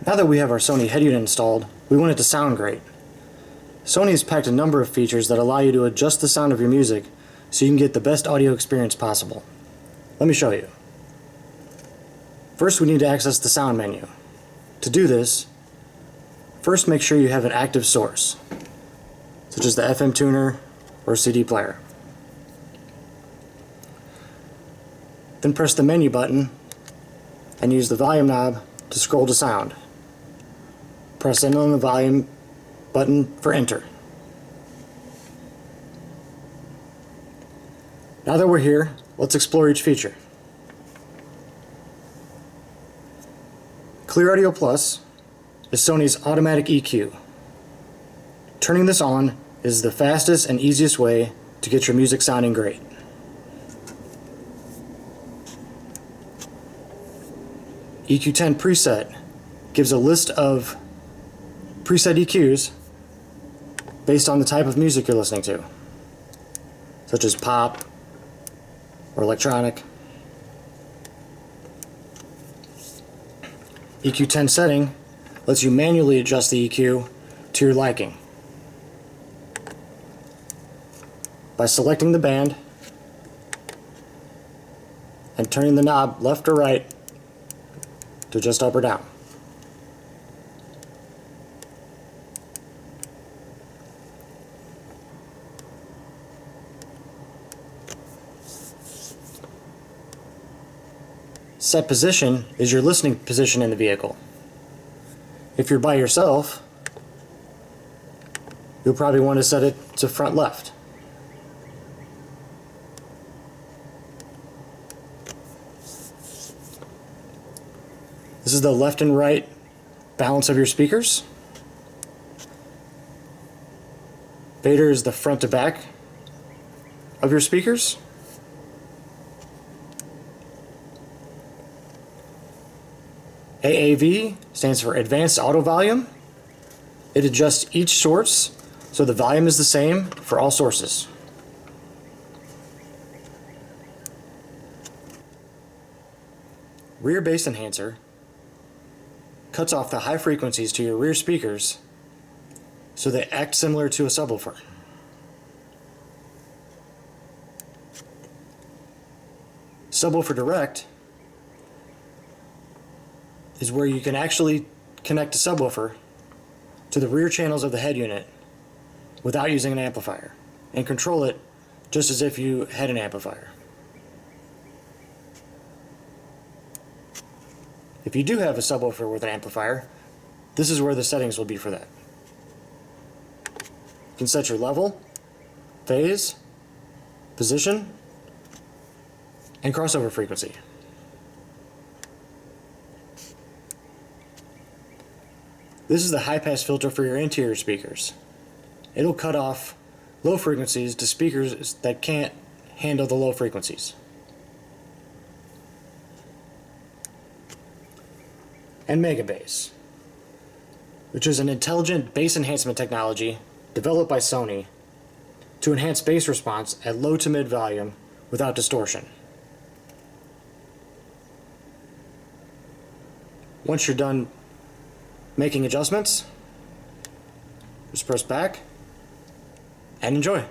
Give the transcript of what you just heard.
Now that we have our Sony head unit installed, we want it to sound great. Sony has packed a number of features that allow you to adjust the sound of your music so you can get the best audio experience possible. Let me show you. First, we need to access the sound menu. To do this, first make sure you have an active source, such as the FM tuner or CD player. Then press the menu button and use the volume knob to scroll to sound. Press in on the volume button for enter. Now that we're here, let's explore each feature. Clear Audio Plus is Sony's automatic EQ. Turning this on is the fastest and easiest way to get your music sounding great. EQ10 preset gives a list of preset EQs based on the type of music you're listening to, such as pop or electronic. EQ10 setting lets you manually adjust the EQ to your liking by selecting the band and turning the knob left or right to adjust up or down. Set position is your listening position in the vehicle. If you're by yourself, you'll probably want to set it to front left. This is the left and right balance of your speakers. Fader is the front to back of your speakers. AAV stands for Advanced Auto Volume. It adjusts each source so the volume is the same for all sources. Rear Bass Enhancer cuts off the high frequencies to your rear speakers so they act similar to a subwoofer. Subwoofer Direct is where you can actually connect a subwoofer to the rear channels of the head unit without using an amplifier and control it just as if you had an amplifier. If you do have a subwoofer with an amplifier, this is where the settings will be for that. You can set your level, phase, position, and crossover frequency. This is the high-pass filter for your interior speakers. It'll cut off low frequencies to speakers that can't handle the low frequencies. And Megabase, which is an intelligent bass enhancement technology developed by Sony to enhance bass response at low to mid volume without distortion. Once you're done making adjustments, just press back and enjoy.